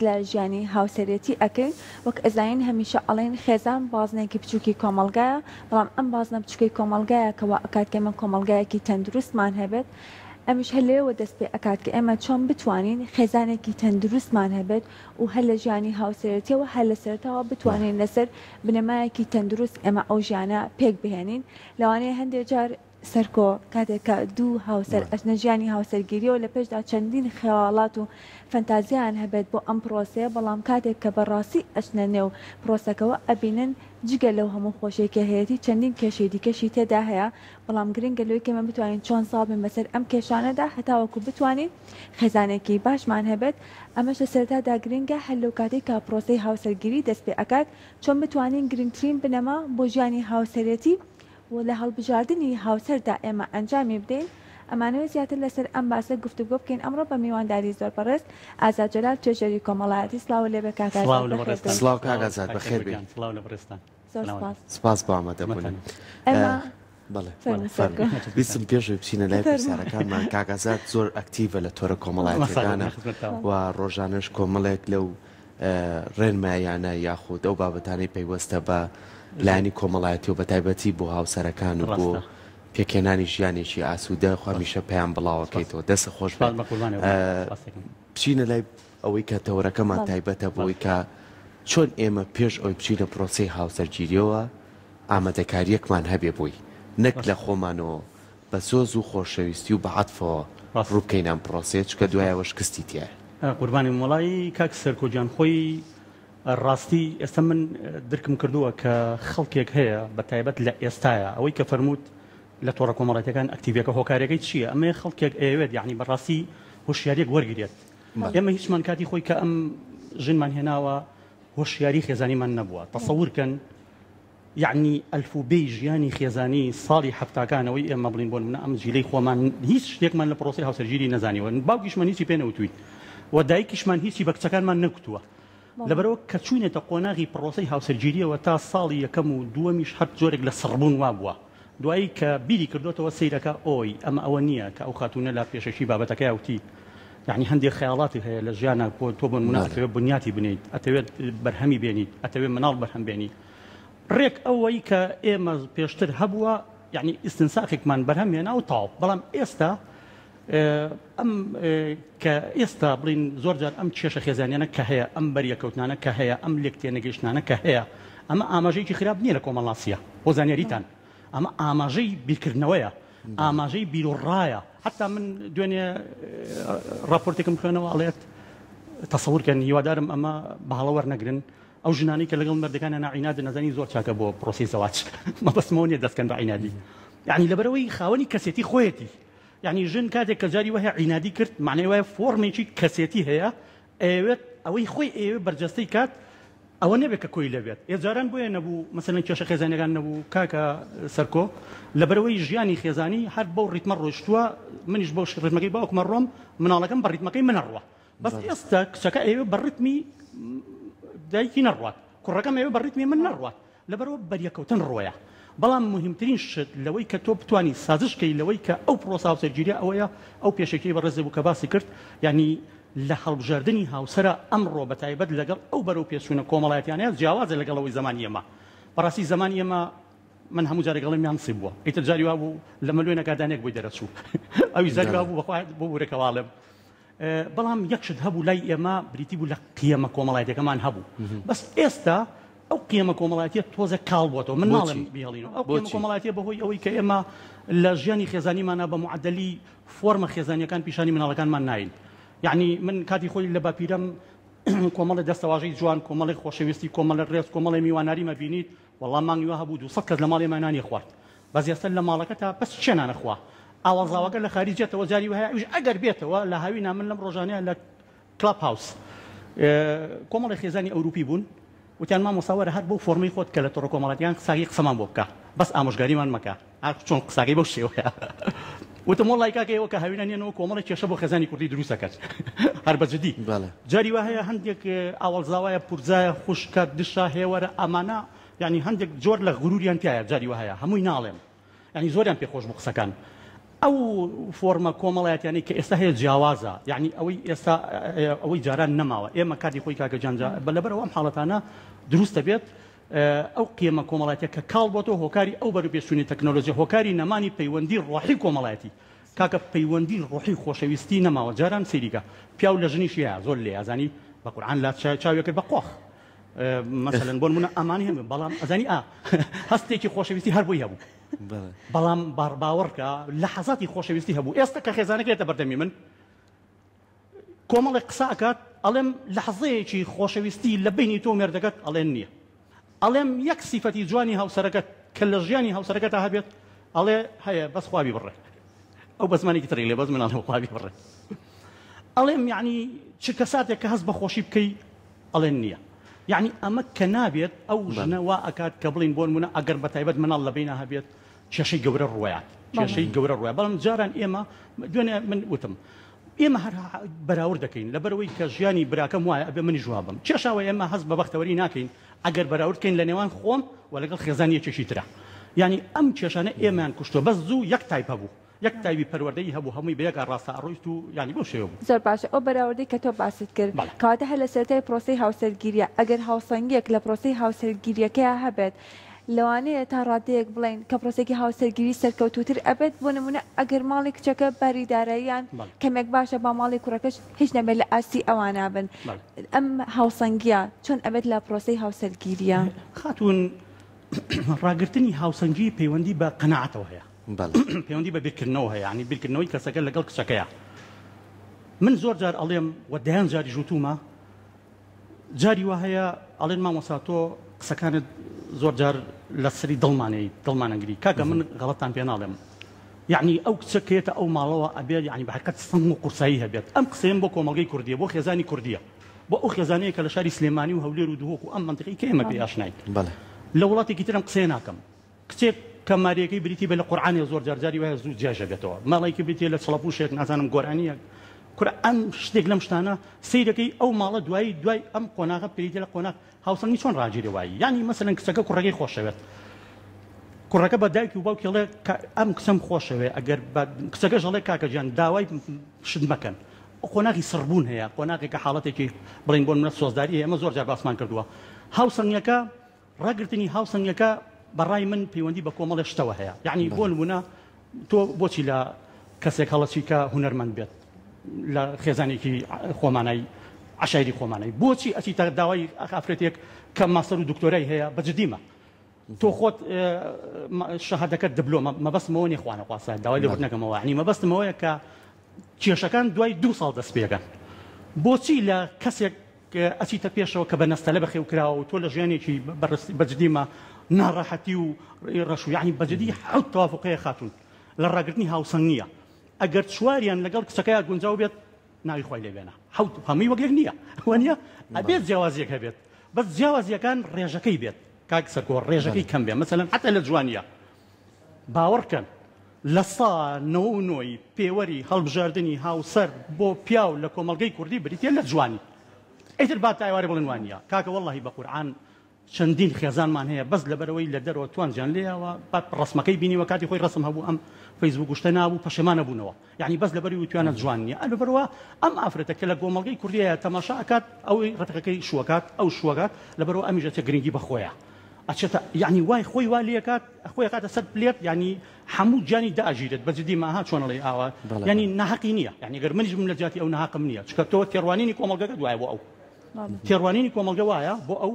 لە ژیانی هاوسەرێتی ئەکەین وەک ئەزانین هەمیشە ئەڵێن خێزان بازنێکی بچووکی کۆمەلگایە بەڵام ئەم بازنە بچووکەی کۆمەلگایە کەوا ئەکات کە ئێمە کۆمەلگایەکی تەندروستمان هەبێت ئەمیش هەلێەوە دەست پێ ئەکات کە ئێمە چۆن بتوانین خێزانێکی تەندروستمان هەبێت و هەر لە ژیانی هاوسەرێتیەوە هەر لە سەرتاوە بتوانین لەسەر بنەمایەکی تەندروست ئێمە ئەو ژیانە پێک بهێنین لەوانەیە هەندێک جار سەرکۆ کاتێککە دوو هاوسەر ئەچنە ژیانی هاوسەرگیریەوە لە پێشدا چەندین خەواڵات و فەنتازیان هەبێت بۆ ئەم پرۆسەیە بەڵام کاتێک کە بەڕاستی ئەچنە نێو پرۆسەکەەوە ئەبینن جگە لەو هەموو خۆشێکە هەیەی چەندین کێشەی دیکەشی تێدا هەیە بەڵام گرنگە لەوەی کەمە بتوانین چۆن ساڵبن بەسەر ئەم کێشانەدا هەتاوەکو بتوانین خێزانێکی باشمان هەبێت ئەمەش لە سەرەتادا گرنگە هەر لەو کاتێک کا پرۆسەی هاوسەرگیری دەست پێ ئەکات چۆن بتوانین گرنگترین بنەما بۆ ژیانی هاوسەرێتی و لە هەڵبژاردننی هاوسەردا ئێمە ئەنجامی بدەین ئەمانەوە زیاتر لەسەر ئەم باسە گفتوگۆ بکەین ئەمڕۆ بە میوانداری زۆر بەڕێست ئازاد جەلال توێژەری کۆمەڵایەتی سلااو لێ بە سڵاو کاگازات بەخێر بێن سپاس بۆ ئامادەبوون بیستم پێشوی بچینە لای پرسیارەکانمان کاگازات زۆر ئەکتیڤە لە تۆرە کۆمەڵایەتەکانە و ڕۆژانەش کۆمەڵێک لەو ڕێنمایانە یاخود ئەو بابەتانەی پەیوەستە بە لایانی کۆمەڵایەتی و بە تایبەتی بۆ هاوسەرەکان و بۆ پێکێنانی ژیانێکی ئاسوودە خوامیشە پێیان بڵاوەکەیتەوە دەستە خۆش بچینە لای ئەوەی کە تەورەکەمان تایبەتە بۆی کە چۆن ئێمە پێش ئەوی بچینە پرۆسی هاوسەرگیریەوە ئامادەکاریەکمان هەبێ بووی نەک لە خۆمانەوە بە سۆز و خۆشەویستی و بە عەتفەوە ڕووبکەین ئەم پرۆسێت چکە دوایەوە شکستی تایە قوربانی وڵی کاک سەرکۆجیان خۆی ڕاستی ئێستا من درکم کردووە کە خەڵکێک هەیە بە تایبەت لە ئێستاە ئەوەی کە فەرمووت لە تۆڕە کۆمەڵایەتەکان ئەکتیڤەکە هۆکارەکەی چییە ئەمە خەڵکێک ئەوێت یعنی بەڕاستی هۆشیاریەک وەرگێت ئێمە هیچمان کاتی خۆی کە ئەم ژنمان هێناوە هۆشیاری خێزانیمان نەبووە تەسەورکەن یعنی ئەلفوبەی ژیانی خێزانی ساڵی هەفتاکانەوەی ئێمە بڵین بۆ منە ئەم جیلەی خۆمان هیچ شتێکمان لە پرۆسی هاوسەرگیری نەزانیوە باوکیشمان هیچی پێ نەوتووی و دایکیشمان هیچی بە کچەکانمان نەکوتووە لەبەرەوە کە چوونێتە قۆناغی پرۆسەی هاوسەرگیریەوە تا ساڵی یەکەم و دووەمیش هەر جۆرێک لە سڕبوون وا بووە دوایی کە بیری کردوتەوە سیرەکە ئۆی ئەمە ئەوە نییە کە ئەو خاتونە لا پێشەشی بابەتەکە یاوتی یعنی هەندێک خەیاڵاتی هەیە لە ژیانە تۆ بۆ مناسبەوێت بنیاتی بنیت ئەتەوێت بەرهەمی بێنیت ئەتەوێت مناڵ بەرهەم بێنی ڕێک ئەوەی کە ئێمە پێشتر هەبووە یعنی ئیستنساخێکمان بەرهەم هێنا و تاو بەڵام ئێستا ئەم کە ئێستا بڵین زۆر جار ئەم کێشە خێزانیانە کە هەیە ئەم بەریەکەوتنانە کە هەیە ئەم لێک تێنەگەیشتانە کە هەیە ئەمە ئاماژەیەکی خراپ نییە لە کۆمەڵاسیە بۆ زانیاریتان ئەمە ئاماژەی بیرکردنەوەیە ئاماژەی بیرۆڕایە حتا من دوێنێ راپۆرتێکم خوێنەوە ئەڵێت تەسەورکەن هیوادارم ئەمە بەهەڵە وەرنەگرن ئەو ژنانی کە لەگەڵ مردەکانە ناعیناد نەزانی زۆر چاکە بۆ پرۆسی زەواج مەبەستمەوە نیە دەستکەن بە عینادی یعنی لەبەرەوەی خاوەنی کەسێتی خۆیەتی یعنی ژن کاتێک کە جاری وهەیە عینادی کرد معنەی وایە فۆرمێکی کەسێتی هەیە ئەوێت ئەوەی خۆی ئێوێ بەرجەستەی کات ئەوە نەبێت کە کۆی لەبێت ێجاران بۆیە نەبوو مەسەلەن کێشە خێزانەکان نەبوو کاکە سەرکۆ لەبەرەوەی ژیانی خێزانی هەر بەو ڕیتمە ڕۆیشتووە منیش بەو ڕیتمەکەی باوکمە ڕۆم مناڵەکەم بە ڕیتمەکەی من نەڕوە بەس ئێستا کچەکە ئێوێ بە ڕیتمی دایکی نەڕوات کوڕەکەم ئێوێ بە ڕیتمی من نەڕوات لەبەرەوە بەریەکەوتن ڕۆیە بەڵام مهمترین شت لەوەی کە تۆ بتوانی سازشکەی لەوەی کە ئەو پرۆسە هاوسەرگیریە ئەوەیە ئەو پێشەکەی بەڕێز بوو کە باسی کرد یعنی لە هەڵبژاردننی هاوسرە ئەمڕۆ بە تایبەت لەگەڵ ئەو بەرەو پێچوونە کۆمەڵایەتیانەیە جیاوازە لەگەڵەوەی زمانی ئێمە بەڕاستی زمانی ئێمە من هەموو جارێکڵێمیان نسیب بووە ئیتر جاری وا بوو لە مەلوێنە کادانێک بۆی دەرەچوو ئەوی زاری وا بوو بەخوا بۆ بورێکەواڵێم بەڵام یەکشت هەبوو لای ئێمە بریتی بوو لە قیەمە کۆمەڵایەتەکەمان هەبوو بەس ئێستا ئەو قیەمە کۆمەڵایەتیە تۆزە کاڵ بووەتەوە من ناڵێم بیهێڵین ئەو قیەمە کۆمەڵایەتیە بەهۆی ئەوەی کە ئێمە لە ژیانی خێزانیمانە بە معدەلی فۆرمە خێزانیەکان پیشانی مناڵەکانمان ناین یعنی من کاتی خۆی لە باپیرەم کۆمەڵی دەستەواژەی جوان کۆمەڵی خۆشەویستی کۆمەڵی ڕێز کۆمەڵی میواناری مەبینیت وەڵام مانگی وە هەبوو 200 کەس لە ماڵی مانانی خوارد بەس ئێستا لە ماڵەکە تا بەس چێنانە خوا ئاوازاوەکە لە خارجێتەوە جاری وهەیە ئەویش ئەگەر بێتەوە لە هاوینا من لەم ڕۆژانەیە لە کلاب هاوس کۆمەڵی خێزانی ئەوروپی بوون وتیان مامۆستا هەر بەو فۆرمەی خۆت کە لە تۆڕە کۆمەڵایەتیان قساگی قسەمان بۆ بکە بەس ئامۆژگاریمان مەکە چۆن قساگەی بەو شێوەیە وتم وڵی کاکەوە کە هاوینە نێنەوە کۆمەڵی کێشە بۆ خێزانی کوردی دروستەکەت هەر بەجددی جاری وا هەیە هەندێک ئاوەڵزاوایە پورزایە خوشکە دشە هێوەرە ئەمانە یعنی هەندێک جۆر لە غروریان تایە جاری وا هەیە هەمووی ناڵێم یعنی زۆریان پێخۆش بۆ قسەکان ئەو فۆرمە کۆمەڵایەتیانی کە ئێستا هەیە جیاوازە، یعنی ئەوەی جاران نەماوە. ئێمە کاتی خۆی کاکە جانجا بەلەبەرەوە ئەم حاڵەتانە دروستە بێت ئەو قیمە کۆمەڵایەتە کە کاڵ بۆ تۆ هۆکاری ئەو بەروپێشچوونی تەکنۆلۆژی، هۆکاری نەمانی پەیوەندی ڕۆحی کۆمەڵایەتی. کاکە پەیوەندی ڕۆحی خۆشەویستی نەماوە، جاران سەیریکە پیاو لە ژنیش هەیە زۆر لێ ئازانی بە قورعان لا چاوێکرد بە قۆخ مثلەن بۆ نمونە ئەمانی هەموو، بەڵام ئەزانی هەستێکی خۆشەویستی هەر بۆی هەبوو، بەڵام باوەڕکە لە حەزاتی خۆشەویستی هەبوو. ئێستا کە خێزانەکێتە بەردەمی من کۆمەڵێک قسە ئەکات ئەڵێم لەحظەیەکی خۆشەویستی لە بینی تۆ مێردەکەت ئەڵێن نییە، ئەڵێم یەک سیفەتی جوانی هاوسەرەکەت کە لە ژیانی هاوسەرەکەتا هەبێت ئەڵێ هەیە بەس خوابی بڕێ، ئەو بە زمانێکی تری لێ بەس مناڵ خوابی بڕێ. ئەڵێم یعنی چ کەساتێک کە هەست بە خۆشی بکەی ئەڵێن نییە. یعنی ئەمە کە نابێت ئەو ژنەوە ئەکات کە بڵین بۆ نمونە ئەگەر بە تایبەت مناڵ لە بینە هەبێت کێشەی گەورە ڕوایات، کێشەی گەورە ڕوایە. بەڵام جاران ئێمە دوێنێ من وتم ئێمە هەر بەراورد دەکەین لەبەرەوەی کە ژیانی براکەم وایە ئەبێ منی جوابم. کێشاوە ئێمە هەست بە بەختەوەری ناکەین ئەگەر بەراوردکەین لە نێوان خۆم و لەگەڵ خێزانی یەکێکی ترە. یعنی ئەم کێشانە ئێمەیان کوشتووە، بەس زوو یەک تایپ هەبوو، یەک تایبی پەروەردەی هەبوو، هەمووی بە یەک ڕاستە ئەڕۆیشت و یعنی بۆ شێوە بوو. زۆر باشە. ئەو بەراوردەی کە تۆ باست کرد کەواتە هەر لە سەرەتای پرۆسەی هاوسەرگیریە ئەگەر هاوسەنگێک لە پرۆسەی هاوسەرگیریەکەیە هەبێت لەوانەیە تا ڕادەیەک بڵێن کە پرۆسێکی هاوسەرگیری سەرکەوتوتر ئەبێت. بۆ نمونە ئەگەر ماڵی کچەکە باریداراییان کەمێک باشە با ماڵی کوڕەکەش هیچ نەبێت لە ئاسی ئەوانە بن. ئەم هاوسەنگیە چۆن ئەبێت لە پرۆسەی هاوسەرگیریە؟ خاتون ڕاگررتنی هاوسەنگی پەیوەندی بە قەناعەتەوە هەیە، پەیوەندی بە بیرکردنەوە هەیە، ینی بیرکردنەوەی کەسەکە لەگەڵ کچەکەیە. من زۆر جار ئەڵێم و دەیان جاری ژووتومە جاری وا هەیە ئەڵێن مامۆستا تۆ قسەکانت زۆر جار لە سەری دڵمانەگری. کاکە من غەڵەتان پێ ناڵێم، یعنی ئەو کچەکەیەتە ئەو ماڵەوە ئەبێت یعنی بەحقیقەت سنگ و قورسایی هەبێت. ئەم قسەیەم بۆ کۆمەڵگەی کوردیە، بۆ خێزانی کوردیە، بۆ ئەو خێزانەیە کە لە شاری سلێمانی و هەولێر و دووهۆک و ئەم منتیقەی کە ئێمە پێی ئاشناین. لە وڵاتێکی ترم قسەی ناکەم. کچێک کە ماریەکەی بریتی بە لە قورعانی زۆر جارجاری وایە زوو جێژە بێتەوە، ماڵێکی بریتێ لە چڵەپوشێک نازانم گۆرانیە کورە ئەم شتێک لەم شتانە سیرەکەی ئەو ماڵە دوای ئەم قۆناغە پێیتە لە قۆناغ هاوسەنگی چۆن ڕاگیری وایی. یعنی مەسەلەن کچەکە کوڕەکەی خۆشەوێت، کوڕەکە بە دایکی و باوکی ئەڵێ ئەم کچەم خۆشەوێ، ئەگەر کچەکەش ئەڵێ کاکە جیان داوای شت مەکەن. قۆناغی سڕبوون هەیە، قۆناغێکە حاڵەتێکی بڵین بۆ منە سۆزداری ئێمە زۆر جار باسمان کردووە. هاوسەنگەکە ڕاگررتنی هاوسەنگەکە بەڕای من پەیوەندی بە کۆمەڵێ شتەوە هەیە. یعنی بۆ نمونە تۆ بۆچی لە کەسێک هەڵەچی کە هونەرمەند بێت لە خێزانێکی خۆمانایی عشایری خۆمانایی بۆچی ئەچی تا داوای ئافرەتێک کە ماستەر و دکتۆرای هەیە بەجددیمە تۆ خۆت شەهادەکەت دبلۆمە مەبەستمەوە نیە خوانە خواسە داوای لێ نەکەمەوە عنی مەبەستمەوەیە کە کێشەکان دوای 2 ساڵ دەست پێەکەن. بۆچی لە کەسێک ئەچیتە پێشەوە کە بە نەستەلە بەخێو کراوە و تۆ لە ژیانێکی بەجددیمە ناڕەحەتی و ڕەش و یعنی بەجددی حەوت تەوافقەیە خاتون لە ڕاگررتنی هاوسەنگ نییە. ئەگەر چواریان لەگەڵ کچەکەیە گونجاو بێت ناوی خۆی لێبێنە حەوت هەمووی وەک یەک نییە وانە ئەبێت جیاوازیەک هەبێت بەس جیاوازیەکان ڕێژەکەی بێت کاک سەرکۆ ڕێژەکەی کەم بێت مەسەلەن حتى لە جوانیە باوەڕکەن لە سا 99 پێوەری هەڵبژاردننی هاوسەر بۆ پیاو لە کۆمەڵگەی کوردی بریتە لە جوانی ئیتر با تایواری بڵێن وانە کاکە وەڵڵاهی بە قورعان چەندین خێزانمان هەیە بەس لەبەرەوەی لە دەرەوە توانجیان لێەوە بعد ڕسمەکەی بینیوە کاتی خۆی ڕسم هەبوو ئەم فەیسبوک گشتە نابوو پەشەمانە بوونەوە یعنی بەس لەبەری وتوانە جوان نیە لەبەرەوە ئەم ئافرەتە کە لە کۆمەڵگەی کوردیە تەماشا ئەکات ئەوەی ڕەتەکەی شووەکات ئەو شووەکات لەبەرەوە ئەمیژەتە گرنگی بەخۆیە ئەچێتە یعنی وای خۆی وا لێکات خۆی کاتە سەر پلێت ینی هەموو جانی داژیرێت بەجددی ماها چۆنەڵی ئاوا ینی ناحەقی نییە یعنی گەر منیش من لە جاتی ئەو ناحەقم نییە چکە تۆ تێڕوانینی کۆمەڵگەکە دوایە بۆ ئەو تێڕوانینی کۆمەڵگە وایە بۆ ئەو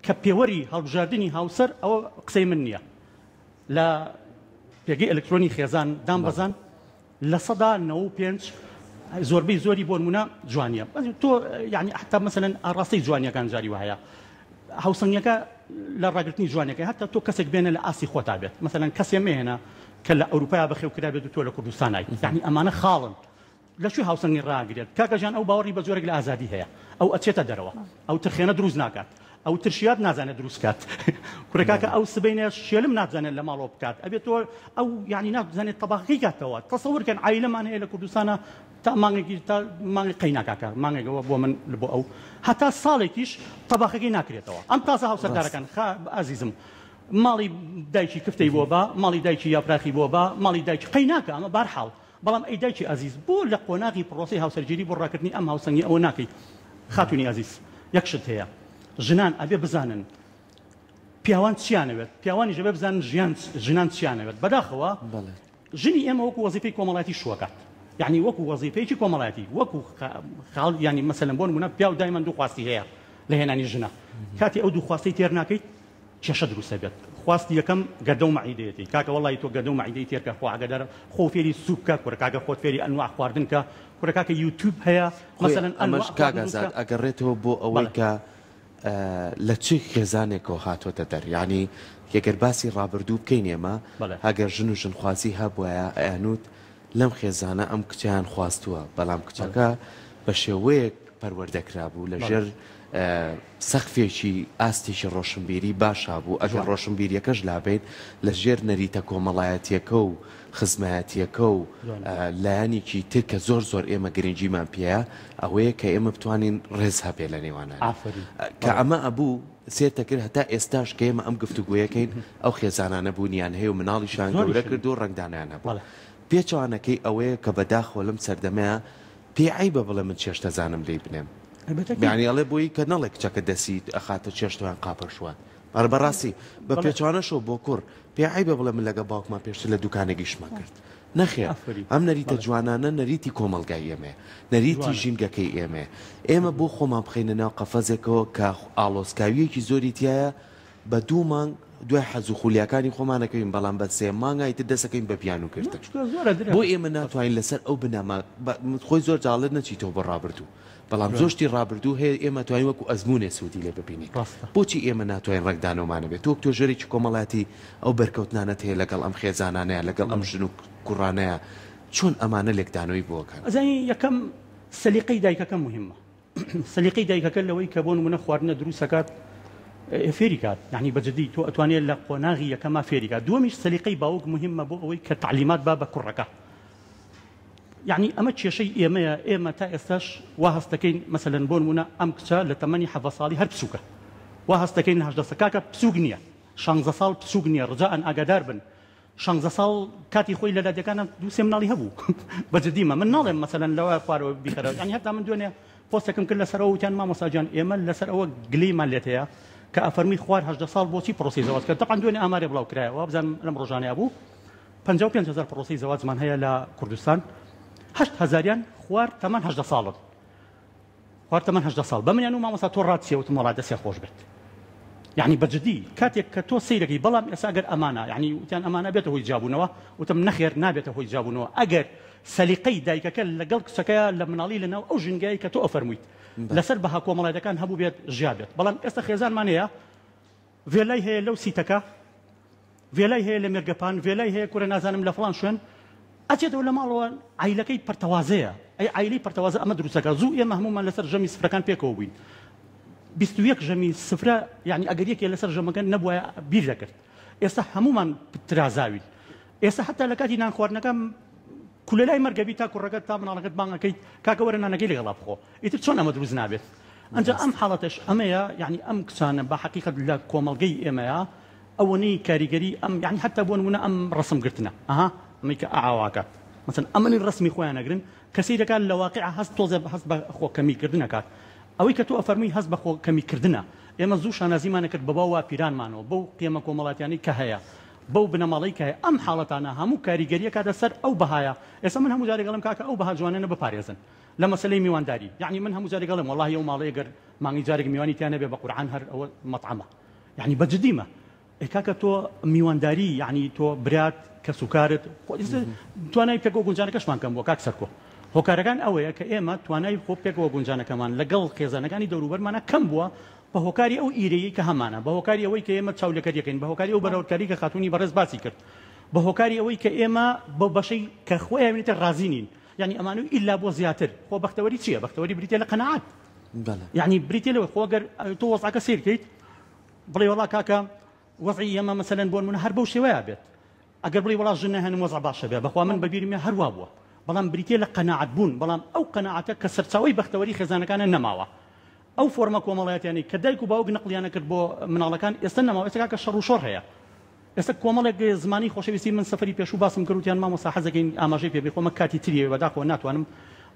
کە پێوەری هەڵبژاردننی هاوسەر ئەوە قسەی من نییە لە پێگەی ئەلکترۆنی خێزان دام بەزان لە سەدا 95 زۆربەی زۆری بۆ نمونە جوانیە تۆ یعنی حتا مەسەلەن ئاڕاستی جوانیەکان جاری وایە هاوسەنگەکە لە ڕاگررتنی جوانەکە هەتا تۆ کەسێک بێنە لە ئاسی خۆتا بێت مەسەلەن کەسێ مێنە کە لە ئەوروپا بەخێو کرا بێت و تۆ لە کوردستانای یعنی ئەمانە خاڵن لەشوی هاوسەنگی ڕاگرێت کاکەجان ئەو باوەڕی بە جۆرێک لە ئازادی هەیە ئەو ئەچێتە دەرەوە ئەو ترخێنە دروست ناکات ئەو ترشیات نازانێت دروست کات کوڕێکاکە ئەو سبەینە شێلم نازانێت لە ماڵەوە بکات ئەبێت تۆ ئەو یعنی نازانێت تەباقی کاتەوە تەسەورکەن عایلەمان هەیە لە کوردستانە تا مانگێکی تا مانگی قەیناکاکە مانگێکەوە بۆ من بۆ ئەو هەتا ساڵێکیش تەباقەکەی ناکرێتەوە ئەم تازە هاوسەردارەکان ئازیزم ماڵی دایکی کفتەی بۆ بە ماڵی دایکی یاپراخی بۆ بە ماڵی دایکی قەیناکە ئەمە بارحاڵ بەڵام ئەی دایکی ئازیز بۆ لە قۆناغی پرۆسی هاوسەرگیری بۆ ڕاکردنی ئەم هاوسەنگی ئەوە ناکەی خاتونی ئازیز یەکشت هەیە ژنان ئەبێ بزانن پیاوان چیانەوێت پیاوانی ژەبێ بزانن ژنان چیانەوێت بەداخەوە ژنی ئێمە وەکو وەزیفەی کۆمەڵایەتی شوەکات یعنی وەکو وەزیفەیەکی کۆمەڵایەتی وەکو خاڵ ینی مەسەلەن بۆ نمونە پیا و دایمەن دوو خواستی هەیە لە هێنانی ژنە کاتی ئەو دوو خواستی تێر ناکەیت کێشە دروستە بێت خواستی یەکەم گەردە و مەعیدەیەتی کاکە وەڵی تۆ گەردە و مەعیدەی تێرکە خۆ ئاگادار خۆ فێری سووب کە کوڕکاکە خۆت فێری ئەنواع خواردن کە کوڕکاکە یوتیوب هەیە مەسەلەن ئەمەش کاگازات ئەگەڕێتەوە بۆ ئەوەی کە لە چی خێزانێکەوە هاتوۆتە دەر یعنی یەگەر باسی ڕابردوو بکەین ئێمە هەگەر ژن و ژنخوازی هەبووە ئەیانوت لەم خێزانە ئەم کچیان خواستووە بەڵام کچەکە بە شێوەیەک پەروەردەکرا بوو لەژێر سەقفێکی ئاستێکی ڕۆشنبیری باشا بوو ئەگەر ڕۆشنبیریەکەش لابێت لە ژێر نەریتە کۆمەڵایەتیەکە و خزمایەتیەکە و لایەنێکی تر کە زۆر زۆر ئێمە گرنگیمان پێەیە ئەوەیە کە ئێمە بتوانین ڕێز هەبێ لە نێوانان کە ئەمە ئەبوو سێرتە کرد هەتا ئێستاش کە ئێمە ئەم گفتوگویەکەین ئەو خێزانانە بوونیان هەیە و مناڵیشان گەورە کرد و ڕنگدانیان هەبوو پێچوانەکەی ئەوەیە کە بەداخۆ لەم سەردەمەیە پێعی بە بڵێ من چێشتەزانم لێ بنێم یعنی ئەڵێ بۆی کە نەڵێک کچەکە دەسیت ئەخاتە چێشتوان قاپەشوان بەڕاستی بە پێچوانەشەوە بۆ کوڕ پێعی بە بڵێ من لەگە باوکمان پێشتر لە دوکانێکی شمان کرد نەخێر ئەم نەریتە جوانانە نەریتی کۆمەلگای ئێمە نەریتی ژینگەکەی ئێمە بۆ خۆمان بخەینە ناو قەفەزێکەوە کە ئاڵۆسکاویەکی زۆری تایە بە دوو مانگ دوای حەز و خولیاکانی خۆمانەکەین بەڵام بە سێ مانگای تر دەسەکەین بە پیانوکردن بۆ ئێمە ناتوانین لەسەر ئەو بنەما خۆی زۆر جاڵت نەچیتەوە بە ڕابردوو بەڵام زۆشتی ڕابردوو هەیە ئێمە توانین وەکو ئەزمونێ سوودی لێ ببینی بۆچی ئێمە ناتوانین ڕێکدانەوەمانە بێت تۆ تۆژێرێکی کۆمەڵاتی ئەو بەرکەوتنانەت هەیە لەگەڵ ئەم خێزانانەیە لەگەڵ ئەم ژن و کوڕانەیە چۆن ئەمانە لێکدانەوەی بۆکەن ئەزانی یەکەم سەلیقەی دایکەکە مهمە سەلیقەی دایکەکە لەوەی کە بۆ نمونە خواردنە دروستەکات فێری کات یعنی بەجددی تۆ ئەتوانێت لە قۆناغی یەکەما فێری کات دووەمیش سەلیقەی باوک مهمە بۆ ئەوەی کە تعلیمات با بە کوڕەکە یعنی ئەمە کێشەی ئێمەیە ئێمە تا ئێستاش وا هەستەکەین مەسەلەن بۆ نمونە ئەم کچە لە تەمەنی 7 ساڵی هەر پسووکە وا هەستەکەین 18 ساڵە پسووک نییە 16 ساڵ پسووک نییە ڕجاءن ئاگادار بن 16 ساڵ کاتی خۆی لە لادەکانە دوو سێ مناڵی هەبوو بەجددیمە من ناڵێم مەسەلەن لەوە خوارەوە بیخەرەوە ینی هەتا من دوێنێ پۆستێکم کرد لەسەرەوە وتیان مامۆستاجان ئێمە لەسەر ئەوە گلەیمان لێت هەیە کە ئەفەرمی خوار 18 ساڵ بۆچی پرۆسی زەواج کرد تەقان دوێنێ ئامارێ بڵاو کرایەوە بزانم لەم ڕۆژانەیە بوو 55,000 پرۆسی زەواجمان هەیە لە کوردستان 8,000 خوار تەمان 18 ساڵن خوار تەمان 18 ساڵ بەمنیان و مامۆستا تۆ ڕاتسیە وتم وڵات دەستێ خۆش بێت یعنی بەجددی کاتێک کە تۆ سەیرەکەی بەڵام ئێستا ئەگەر ئەمانە یعنی وتیان ئەمانە بێتە هۆی جابوونەوە وتم نەخێر نابێتە هۆی جابوونەوە ئەگەر سەلیقەی دایکەکە لەگەڵ کچەکەیە لە مناڵی لەناو ئەو ژنگایی کە تۆ ئەفەرموویت لەسەر بەها کۆمەڵایەتەکان هەبوو بێت ژیا بێت بەڵام ئێستا خێزانمان هەیە ڤێلای هەیە لەو سیتەکە ڤێلای هەیە لە مێرگەپان ڤێلای هەیە کوڕە نازانم لە فڵان شوێن ئەچێتەوە لە ماڵەوە عیلەکەی پەرتەوازەیە ئەی عیلەی پەرتەوازە ئەمە دروستەکە زوو ئێمە هەمومان لەسەر ژەمی سفرەکان پێکەوە بووین 21 ژەمی سفرە یعنی ئەگەر یەکێ لەسەر ژەمەکە نەبووە بیر دەکرد ئێستا هەمومان ترازاوین ئێستا حتا لە کاتی نان خواردنەکە کولەلای مەرگەبی تا کوڕەکەت تا مناڵەکەت بانگەکەیت کاکە وەرە نانەکەی لەگەڵا بخۆ ئیتر چۆن ئەمە دروست نابێت ئەنجا ئەم حاڵەتەش ئەمەیە یعنی ئەم کچانە بە حەقیقەت لە کۆمەڵگەی ئێمەیە ئەوەنەی کاریگەری ئەم یعنی حتا بۆ نمونە ئەم ڕسمگرتنە ئەها ئەمەی کە ئاواکات مثلا ئەمەنی ڕسمی خۆیان نەگرن کەسی دەکات لە واقع هەست تۆزێ هەست بە خۆکەمیکردنەکات ئەوەی کە تۆ ئەفەرمووی هەست بە خۆکەمیکردنە ئێمە زوو شانازیمانە کرد بە باوە پیرانمانەوە بەو قیمە کۆمەڵاتیانی کە هەیە بەو بنەماڵی کە هەیە ئەم حاڵەتانە هەموو کاریگەریە کاتە سەر ئەو بەهایە ئێستا من هەموو جارێک گەڵم کاکە ئەو بەها جوانانە بپارێزن لە مەسەلەی میوانداری یعنی من هەموو جارێک گەڵم وەڵاهی ئەو ماڵەیە گەر مانگی جارێک میوانی تیان نەبێ بە قورعان هەر ئەوە مەطعەمە یعنی بەجددیمە کاکە تۆ میوانداری یعنی تۆ برات کە سوکارت توانای پێکەوە گونجانەکەشمان کەم بۆ کاک سەرکۆ هۆکارەکان ئەوەیە کە ئێمە توانای خۆ پێکەوە گونجانەکەمان لەگەڵ خێزانەکانی دەوروبەرمانە کەم بووە بە هۆکاری ئەو ئیرەیە کە هەمانە بە هۆکاری ئەوەی کە ئێمە چاولەکەریەکەین بە هۆکاری ئەو بەراوردکاری کە خاتونی بەڕێز باسی کرد بە هۆکاری ئەوەی کە ئێمە بە بەشەی کە خۆیان بێتە ڕازی نین یعنی ئەمانەوەی ئیلا بۆ زیاتر خۆ بەختەوەری چییە بەختەوەری بریتێ لە قەنەعات یعنی بریتێ لەوە خۆ گەر تۆ وەزعەکە سیر کەیت بڵێ وەڵا کاکە وەزعی ئێمە مەسەلەن بۆ نمونە هەر بەو شێوەیە بێت ئەگەر بڵێ وەڵا ژنە هەنم وەزع باشە بێ بەخوا من بەبیرمێ هەروە بووە بەڵام بریتێ لە قەنەعەت بوون بەڵام ئەو قەنەعەتە کە سەرچاوەی بەختەوەری خێزانەکانە نەماوە ئەو فۆرمە کۆمەڵایەتیانی کە دایک و باوک نەقلیانە کرد بۆ مناڵەکان ئێستا نەماوە ئێستا کە شەڕ و شۆڕ هەیە ئێستا کۆمەڵێک زمانی خۆشەویستی من سەفەری پێشوو باسم کردوتیان مامۆستا حەزەکەین ئاماژەی پێ بخۆمە کاتی تریەوە بەداخەوە ناتوانم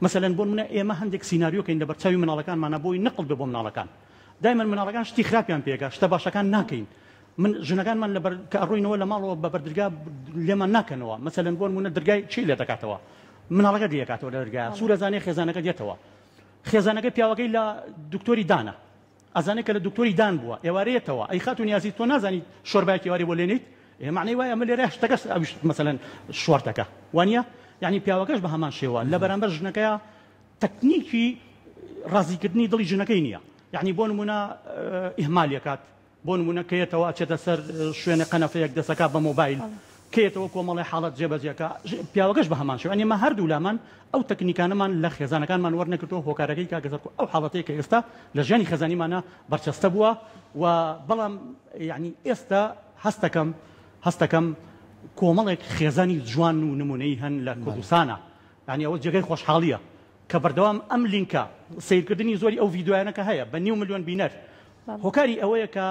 مثلەن بۆ منە ئێمە هەندێک سیناریۆکەین لەبەر چاوی مناڵەکانمانە بۆی نقل بێ بۆ مناڵەکان دایمەن مناڵەکان شتی خراپیان پێگا شتە باشەکان ناکەین من ژنەکانمان لەبەر کە ئەڕۆینەوە لە ماڵەوە بە بەردرگا لێمان ناکەنەوە مثلەن بۆ منە دەرگای چی لێ دەکاتەوە مناڵەکە دێکاتەوە لە دەرگای سوورەزانێ خێزانەکە دێتەوە خێزانەکە پیاوەکەی لە دکتۆری دانە ئەزانێت کە لە دکتۆری دان بووە ئێوارەیەتەوە ئەی خاتون یازی تۆ نازانی شۆربایەکی ئێوارەی بۆ لێنیت معنی وایە ئەمە لێرە شتەکەس ئەویش مثلەن شوارتەکە وانە یعنی پیاوەکەش بە هەمان شێوە لە بەرامبەر ژنەکەیە تەکنیکی ڕازیکردنی دڵی ژنەکەی نییە یعنی بۆ نمونە ئیهمالیەکات بۆ نمونە کەیەتەوە چێتە سەر شوێنە قەنەفەیەک دەسەکە بە مۆبایل کێتەوە کۆمەڵی حاڵەت جێبەجێکە پیاوەکەش بە هەمان شێوە ئەنی مە هەردوو لامان ئەو تەکنیکانەمان لە خێزانەکانمان وەرنەکردەوە هۆکارەکەی کاگەزەر ئەو حاڵەتەیە کە ئێستا لە ژیانی خێزانیمانە بەرچەستە بووە و بەڵام یعنی ئێستا هەستەکەم کۆمەڵێک خێزانی جوان و نمونەی هەن لە کوردستانە یعنی ئەوە جێگەی خۆشحاڵیە کە بەردەوام ئەم لینکە سیرکردنی زۆری ئەو ڤیددیویانەکە هەیە بە 9 ملیۆن بینەر هۆکاری ئەوەیە کە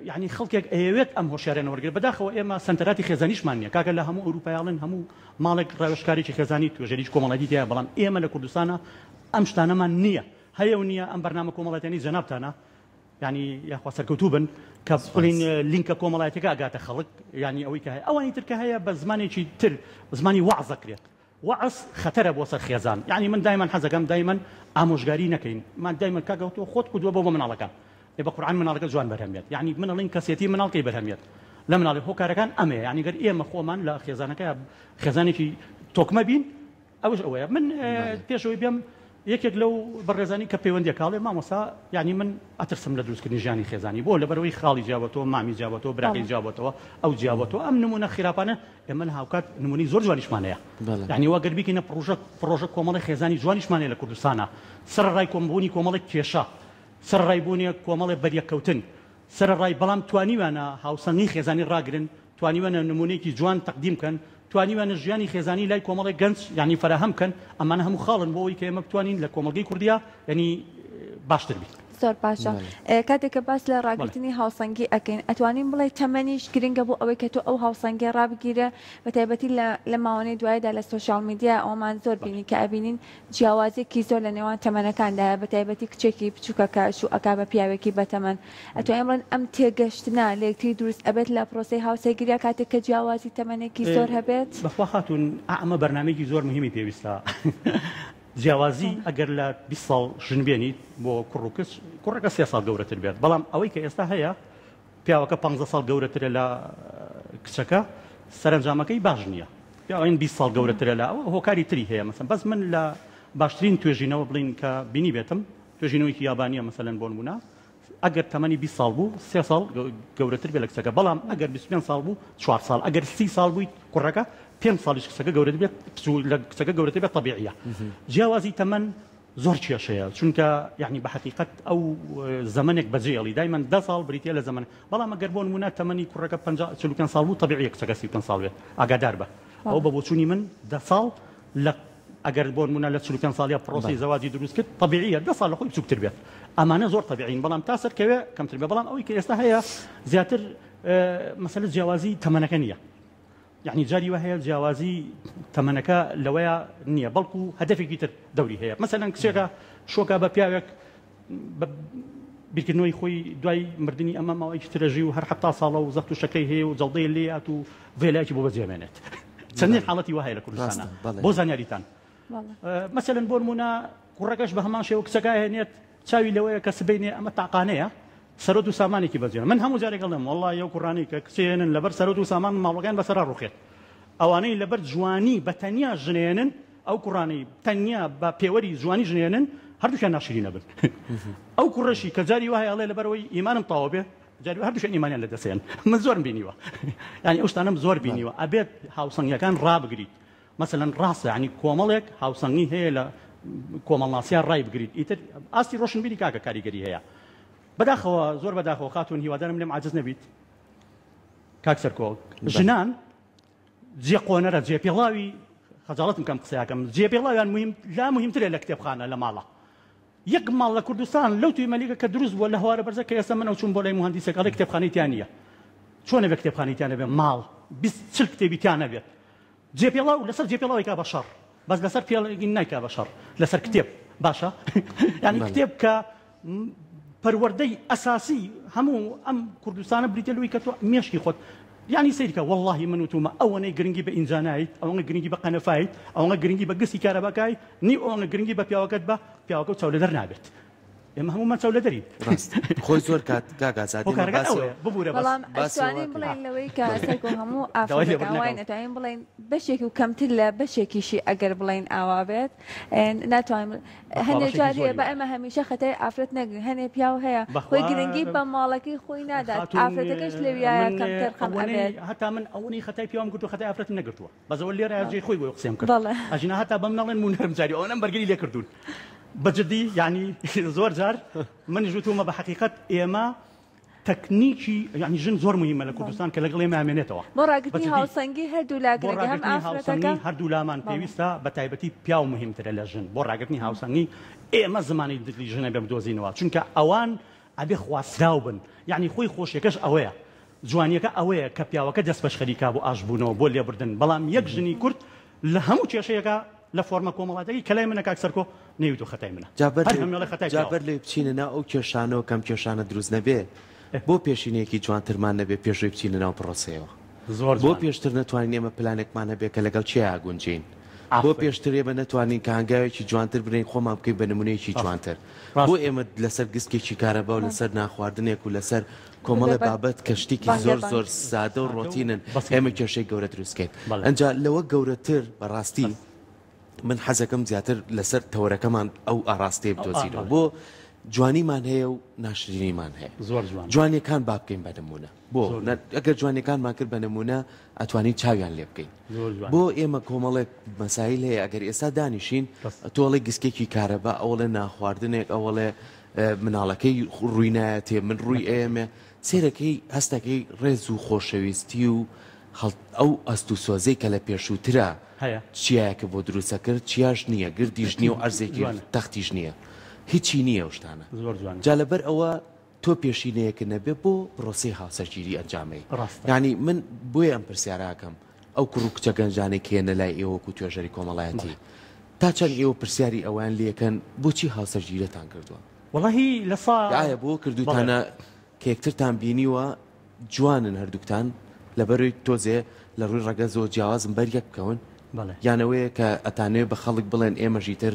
یعنی خەڵکێک ئەوێت ئەم هۆشیارێنە وەرگێت بەداخەوە ئێمە سنتەراتی خێزانیشمان نییە کاکە لە هەموو ئەوروپایاڵن هەموو ماڵێک ڕێوەشکارێکی خێزانی توێژەریش کۆمەڵایەتی تایە بەڵام ئێمە لە کوردستانە ئەم شتانەمان نییە هەیە و نییە ئەم بەرنامە کۆمەڵایەتیانی جەنابتانە ینی یاخوا سەرکەوتوو بن کە بڵین لینکە کۆمەڵایەتەکە ئاگاتە خەڵک ینی ئەوەی کە هەیە ئەوانی ترکە هەیە بە زمانێکی تر زمانی وەعز دەکرێت وەعز خەتەرە بۆ سەر خێزان یعنی من دایمەن حەزەکەم دایمەن ئامۆژگاری نەکەین من دایمەن کاکەوتۆ خۆت کردووە بۆ مناڵەکان بە قورعان مناڵەکە جوان بەرهەمێت یعنی منەڵین کەسێتی مناڵکەی بەرهەمێت لە مناڵی هۆکارەکان ئەمەیە یعنی گەر ئێمە خۆمان لە خێزانەکە خێزانێکی تۆکمە بین ئەوش ئەوەیە من پێشەوەی بێم یەکێک لەو بەڕێزانی کە پەیوەندی کاڵێ مامۆستا یعنی من ئەترسم لە دروستکردنی ژیانی خێزانی بۆ لەبەرەوەی خاڵی جیاوەتەوە مامی جیاوەتەوە براقی جیاوەتەوە ئەو جیاوەتەوە ئەم نمونە خراپانە ئێمە لە هاوکات نمونی زۆر جوانیشمانەیە یعنی وا گەربیکەینە پڕۆژە کۆمەڵی خێزانی جوانیشمانەیە لە کوردستانە سەرڕای کۆمبوونی کۆمەڵێک کێشە سەرڕایبوونیە کۆمەڵێک بەریەکەوتن سەرڕای بەڵام توانیوانە هاوسەنگی خێزانی ڕاگرن توانیوانە نمونەیەکی جوان تەقدیم بکەن توانیوانە ژیانی خێزانی لای کۆمەڵێک گەنج یعنی فەراهەم بکەن ئەمانە هەموو خاڵن بۆ ئەوەی کە ئێمە بتوانین لە کۆمەلگەی کوردیا یعنی باشتر بیت زۆر باشە کاتێککە باس لە ڕاگررتنی هاوسەنگی ئەەکەین ئەتوانین بڵێ تەمەنیش گرنگە بۆ ئەوەی کە تۆ ئەو هاوسەنگی ڕابگیرە بە تایبەتی لە ماوەی دوایدا لە سوۆشال میدیا ئەومان زۆر بینی کە ئەبینین جیاوازێکی زۆر لە نێوان تەمەنەکاندایە بە تایبەتی کچێکی بچووکەکە شو ئەکا بە پیاوێکی بەتەمەن ئەتوانین بڵێن ئەم تێگەشتنا لە یەکتری دروست ئەبێت لە پرۆسی هاوسەگیریا کاتێک کە جیاوازی تەمەنێکی زۆر هەبێت بەخوا خاتون ئەمە بەرنامێکی زۆر مهمی پێویستە جیاوازی ئەگەر لە 20 ساڵ ژن بێنیت بۆ کوڕەکە 3 ساڵ گەورەتر بێت بەڵام ئەوەی کە ئێستا هەیە پیاوەکە 15 ساڵ گەورەترە لە کچەکە سەرنجامەکەی باش نییە پیاوەین 20 ساڵ گەورەترە لە ئەوە هۆکاری تری هەیە مەسەن بەس من لە باشترین توێژینەوە بڵین کە بینی بێتم توێژینەوەیکی یابانیە مەسەلەن بۆ نمونە ئەگەر تەمەنی 20 ساڵ بوو 3 ساڵ گەورەتر بێت لە کچەکە بەڵام ئەگەر 25 ساڵ بوو 4 ساڵ ئەگەر 30 ساڵ بوویت کوڕەکە 5 ساڵیش کچەکە گەورەتر بێت لە کچەکە گەورەتر بێت طبیعیە جیاوازی تەمەن زۆر کێشەیە چونکە یعنی بە حقیقت ئەو زەمانێک بەجێڵی دایمەن 10 ساڵ بریتە لە زەمن بەڵام ئەگەر بۆ نمونە تەمەنی کوڕەکە 45 ساڵ بوو طبیعیە کچەکە 35 ساڵ بێت ئاگادار بە ئەو بە بۆچوونی من 10 ساڵ لە ئەگەر بۆ نمونە لە 45 ساڵیا پرۆسی زەواجی دروست کرد طبیعیە 10 ساڵ لە خۆی بچووکتر بێت ئەمانە زۆر طبیعین بەڵام تا سەرکەوێ کەمتر بێت بەڵام ئەوەی کە ئێستا هەیە زیاتر مەسەلە جیاوازی تەمەنەکە نییە یعنی جاری وهەیە جیاوازی تەمەنەکە لەوەیە نییە بەڵکو هەدەفێکی تر دەوری هەیە مەسەلەن کچێکە شۆکە بە پیاوێک بیرکردنەوەی خۆی دوای مردنی ئەمە ماوەیەکی ترەژی و هەر 7 ساڵە و زەخت و شەکەی هەیە و جەڵدەی لێات و ڤێلایەکی بۆ بەجێمێنێت چەندین حاڵەتی وهەیە لە کوردستانە بۆ زانیاریتان مەسەلەن بۆ نمونە کوڕەکەش بە هەمان شێوە کچەکە هێنێت چاوی لەوەیە کە سبەینێ ئەمە تاقانەیە سەرۆت و سامانێکی بەجێ من هەموو جارێک دەڵێم وەڵڵی ئەو کوڕانی کە کچێنن لەبەر سەرۆت و سامان ماڵەکان بەسەرا ڕوخێت ئەوانەی لەبەر جوانی بە تەنیا ژنێنن ئەو کوڕانی تەنیا بە پێوەری جوانی ژنێنن هەردووشیان ناشرینە بن ئەو کوڕەشی کە جاری وایە ئەڵێ لەبەرەوەی ئیمانم تەواو بێ جاری هەردووشیان ئیمانیان لەدەستیان من زۆرم بینیوە یعنی ئەو شتانەم زۆر بینیوە ئەبێت هاوسەنگیەکان ڕابگریت مەسەلەن ڕاستە ینی کۆمەڵێک هاوسەنگی هەیە لە کۆمەڵناسیان ڕای بگریت ئیتر ئاستی ڕۆشنبیری کاکە کاریگەری هەیە بەداخەوە زۆر بەداخەوە خاتون هیوادارم لێم عاجز نەبیت کاک سەرکۆڵ ژنان جێقۆنەرە جێپێڵاوی خەجاڵەتم کەم قسەیەکەم جێپێڵاویان لا مهمترە لە کتێبخانە لە ماڵە یەک ماڵ لە کوردستان لەو توی مەلیکە کە دروست بووە لە هەوارە بەرزە کە ئێستا منە چوون بۆ لای مهندیسێک ئەڵێ کتێبخانەی تیان نییە چۆنە بە کتێبخانەیان بێ ماڵ 40 کتێبیان نەبێت جێپێڵا و لەسەر جێپێڵەوەی کا بە شەڕ بەس لەسەر پێڵگی نایکا بە شەڕ لەسەر کتێب باشە ینی کتێب کە پەروەردەی ئەساسی هەموو ئەم کوردستانە بریتەلوی کە تۆ مێشکی خۆت یعنی سیرکە واللهی من وتومە ئەوەنەی گرنگی بە ئینجانایت ئەوەنە گرنگی بە قەنەفایت ئەوەنە گرنگی بە گستی کارەباکای نی ئەوەنە گرنگی بە پیاوەکەت بە پیاوەکە و چاو لەدەر نابێت ئێمە هەمومان چاو لەدەری خۆی زۆر کاگازادی ببوورە بەڵام ئەتوانین بڵێن لەوەی کە سەرکۆ هەموو ئافرەتەکان ناتوانین بڵێن بەشێکی و کەمتر لە بەشێکیشی ئەگەر بڵێن ئاوا بێت ناتوانین هەندێک جاریە بە ئەمە هەمیشە خەتای ئافرەت نەگرن هەنێ پیاو هەیە خۆی گرنگی بە ماڵەکەی خۆی نادات ئافرەتەکەش لەویایە کەمتر خەم ئەبێت هەتا من ئەوەی خەتای پیاوم گرت و خەتای ئافرەت نەگرتووە بەزەوە لێرە جێی خۆی بۆ قسەم کرد ئەژینا هەتا بەم نەڵێن مونەرم جاری ئەوەنەم بەرگری لێ کردوون بجدي يعني زور جار من جوتوما بحقيقة إما تكنيكي يعني جن زور مهمة لكردستان كلاقلي ما عملتها. براقتني هاوسنجي هردو لاقرق هم أفرتك. هردو لامان بيوستا بتايبتي بياو مهم ترى لجن. براقتني هاوسنجي إما زماني دلي جن بمدوزينوا. چونك أوان أبي خواسراوبن يعني خوي خوش يكش أويا. جوانيك أويا كبياو كدس باش خليكا بو أجبونو بولي بردن بلام يكجني كرد لهمو تشيشيكا لفورما كومالاتي كلامنا كاكسركو نيوتو خطاي منها جابر لي بچيننا او كيشانو كم كيشانه دروز نبي بو پێشینەیەکی جوانترمان نەبێ پێشوی بچینە ناو پرۆسەیەوە بۆ پێشتر نەتوانین ئێمە پلانێکمان هەبێ کە لەگەڵ چیا گونجین بۆ پێشتر ئێمە نەتوانین کە هەنگاوێکی جوانتر بنین خۆمان بکەین بە نمونەیەکی جوانتر بۆ ئێمە لەسەر گسکێکی کارەبا و لەسەر ناخواردنێک و لەسەر کۆمەڵە بابەت کە شتێکی زۆر سادە و ڕۆتینن ئێمە کێشەی گەورە دروستکەین ئەنجا لەوە گەورەتر بەڕاستی من حەزەکەم زیاتر لەسەر تەوەرەکەمان ئەو ئاراستەیە بدۆزینەوە بۆ جوانیمان هەیە و ناشرینیمان هەیە جوانیەکان با بکەین بە نمونە بۆ ئەگەر جوانیەکانمان کرد بە نمونە ئەتوانین چاویان لێ بکەین بۆ ئێمە کۆمەڵێک مەسایل هەیە ئەگەر ئێستا دانیشین تۆڵی گسکێکی کارەبا ئەوڵێ ناخواردنێک ئەوڵێ مناڵەکەی ڕووینایەتێ من ڕووی ئێمە سێرەکەی هەستەکەی ڕێز و خۆشەویستی و ئەو ئەست و سۆزەی کە لە پێشووترە چیایەکە بۆ دروستە کرد چیاش نییە گردیش نییە و ئەرزێکی تەختیش نییە هیچی نییە شتانە جا لەبەر ئەوە تۆ پێشینەیەکە نەبێ بۆ پرۆسی هاوسەرگیری ئەنجامەی ینی من بۆیە ئەم پرسیاراکەم ئەو کوڕ و کچە گەنجانێک کێنە لای ئێوەکو توێژەری کۆمەڵایەتی تا چەند ئێوە پرسیاری ئەوان لێکەن بۆچی هاوسەرگیرەتان کردووە وەڵاهی لە ئایا بۆ کردوتانە کە یەکترتان بینیوە جوانن هەردووکتان لەبەروی تۆزێ لە ڕووی ڕەگە زۆر جیاوازم بەریەک بکەون یانەوەیە کە ئەتانێ بە خەڵک بڵێن ئێمەژی تر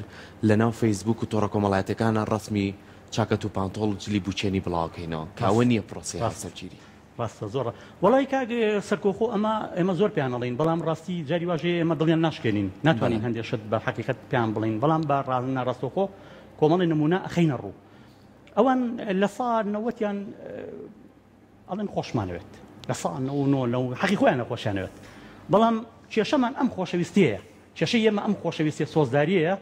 لە ناو فەیسبوک و تۆڕە کۆمەڵایەتەکانە ڕسمی چاکەت و پانتۆڵ جلی بوچێنی بڵاوکەینەوە کاوە نییە پرۆسی هاوسەرگیری ڕاستە زۆرە وەڵی کاک سەرکۆخۆ ئەمە زۆر پیانەڵین بەڵام ڕاستی جاری واژەیە ئێمە دڵیان ناشکێنین ناتوانین هەندێک شت بە حەقیقەت پیان بڵین بەڵام بە ڕاستەخۆ کۆمەڵی نمونە ئەخەینە ڕوو ئەوان لە ساڵ 90یان ئەڵێن خۆشمانەوێت لە ساڵ 90 لەو حەقی خۆیان نەخۆشیانەوێت بەڵام کێشەمان ئەم خۆشەویستیەیە کێشەی ئێمە ئەم خۆشەویستی سۆزداریەیە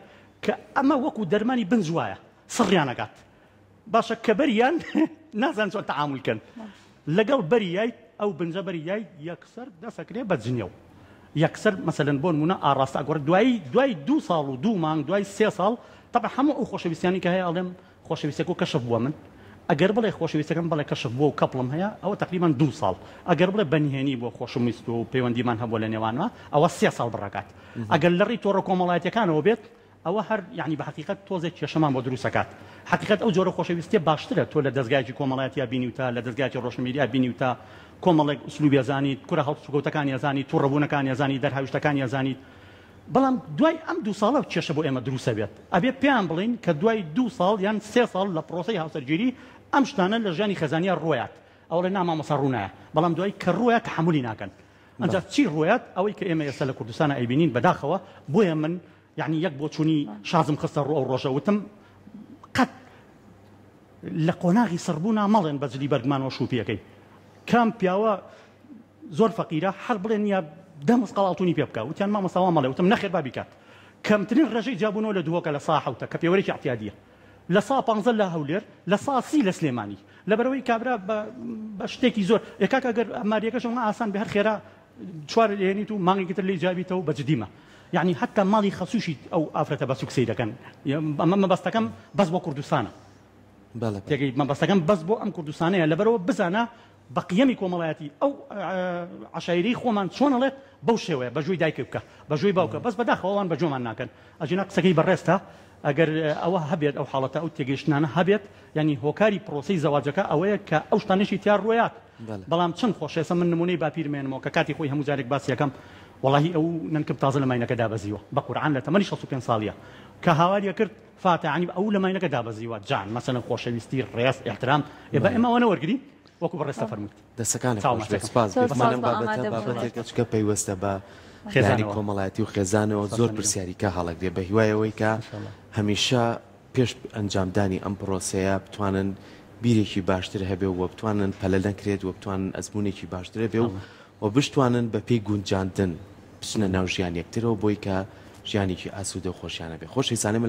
کە ئەمە وەکو دەرمانی بنجوایە سڕیانەکات باشە کە بەریان نازان چۆن تەعامولکەن لەگەڵ بەریای ئەو بنجە بەریای یەکسەر دەسەکرێ بە جنێو یەکسەر مەسەلەن بۆ نمونە ئاڕاستە ئەگۆڕێت دوای 2 ساڵ و 2 مانگ دوای 3 ساڵ تەبع هەموو ئەو خۆشەویستیانی کە هەیە ئەڵێم خۆشەویستێک و کەشف بووە من ئەگەر بڵێ خۆشەویستەکەم بڵێ کەشف بووە و کەپڵم هەیە ئەوە تقریبان 2 ساڵ ئەگەر بڵێ بەنهێنی بۆ خۆشەویست و پەیوەندیمان هەبووە لە نێوانەوە ئەوە 3 ساڵ بڕکات ئەگەر لە ڕێی تۆڕە کۆمەڵایەتیەکانەوە بێت ئەوە هەر یعنی بە حقیقەت تۆزێک کێشەمان بۆ دروستەکات حقیقەت ئەو جۆرە خۆشەویستیە باشترە تۆ لە دەستگایکی کۆمەڵایەتیا بینیوتە لە دەستگایکی ڕۆژنەمیدیا بینیوتە کۆمەڵێک ئوسلوبی زانیت کوڕە هەڵسوکەوتەکانی زانیت تووڕەبوونەکانی زانیت دەرهاویشتەکانی زانیت بەڵام دوای ئەم 2 ساڵە کێشە بۆ ئێمە دروستە بێت ئەبێ پێیان بڵین کە دوای 2 ساڵ یان 3 ساڵ لە پرۆسەی هاوسەرگیری ئەم شتانە لە ژیانی خەزانیا ڕۆیات ئەوڵێ نامامەسا ڕوونایە بەڵام دوای کە ڕۆیە کە حمولی ناکەن ئەنجا چی ڕۆیات ئەوەی کە ئێمە ئێستا لە کوردستانە ئەیبینین بەداخەوە بۆیە من یعنی یەک بۆ چوونی شازم خستە ڕوو ئەو ڕۆژە وتم قەت لە قۆناغی سڕبوونا مەڵێن بەجلی بەرگمانەوە شووپیەکەی کام پیاوە زۆر فەقیرە هەر بڵێن یا دەمەست قەڵاڵتونی پێ بکە وتیان مامەساوا مەڵێ وتم نەخێر با بیکات کەمترین ڕێژەی جابوونەوە لە دووەکە لە سا حەوتە کە پێوەرێکی احتیادیە لە سا 15 لە هەولێر لە سا 30 لە سلێمانی لەبەرەوەی کابرا بە شتێکی زۆر یەکاک ئەگەر ئەماریەکەشەوە ئاسان بە هەر خێرا چوار لێنیت و مانگێکتر لێ جابیتەوە بە جدیمە یعنی حتا ماڵی خەسووشی ئەو ئافرەتە بە سوکسەی دەکەن ئەمە مەبەستەکەم بەس بۆ کوردستانە تێگەی مەبەستەکەم بەس بۆ ئەم کوردستانەیە لەبەرەوە بزانە بە قیەمی کۆمەڵایەتی ئەو عشایری خۆمان چۆنەڵێت بەو شێوەیە بەژووی دایک بکە بەژووی باوکە بەس بەداخەوەوان بەجۆمان ناکەن ئەجینا قسەکەی بەڕێستە ئەگەر ئەوە هەبێت ئەو حاڵەتە ئەو تێگەیشتانە هەبێت ینی هۆکاری پرۆسی زەواجەکە ئەوەیە کە ئەو شتانێکی تیار ڕۆیات بەڵام چەند خۆشێسە من نمونەی باپیرمێنمەوە کە کاتی خۆی هەموو جارێک باسی یەکەم وڵی ئەو ننکب تازە لە ماینەکە دابەزیوە بە قورعان لە تەمەنی 65 ساڵیە کە هاواریە کرد فاتعنی ئەو لە ماینەکە دابەزیوە جان مەسەن خۆشەویستی ڕێز احترام ێ بە ئێمە ئەوە وەرگری وەکو بەڕێستە فەرمووت دەستەکانی خۆشمانم بابەتێکە پەیوەستە بە خێزانی کۆمەڵایەتی و خێزانەوە زۆر پرسیاریکە هەڵەگرێ بە هیوایەوەی کە هەمیشە پێش ئەنجامدانی ئەم پرۆسەیە بتوانن بیرێکی باشتر هەبێ و بتوانن پەلە نەکرێت و بتوانن ئەزمونێکی باشتر بێ و بشتوانن بە پێی گونجاندن بچنە ناو ژیان یەکترەوە بۆی کە ژیانێکی ئاسوودە و خۆشیانە بێ خۆشەویستانەی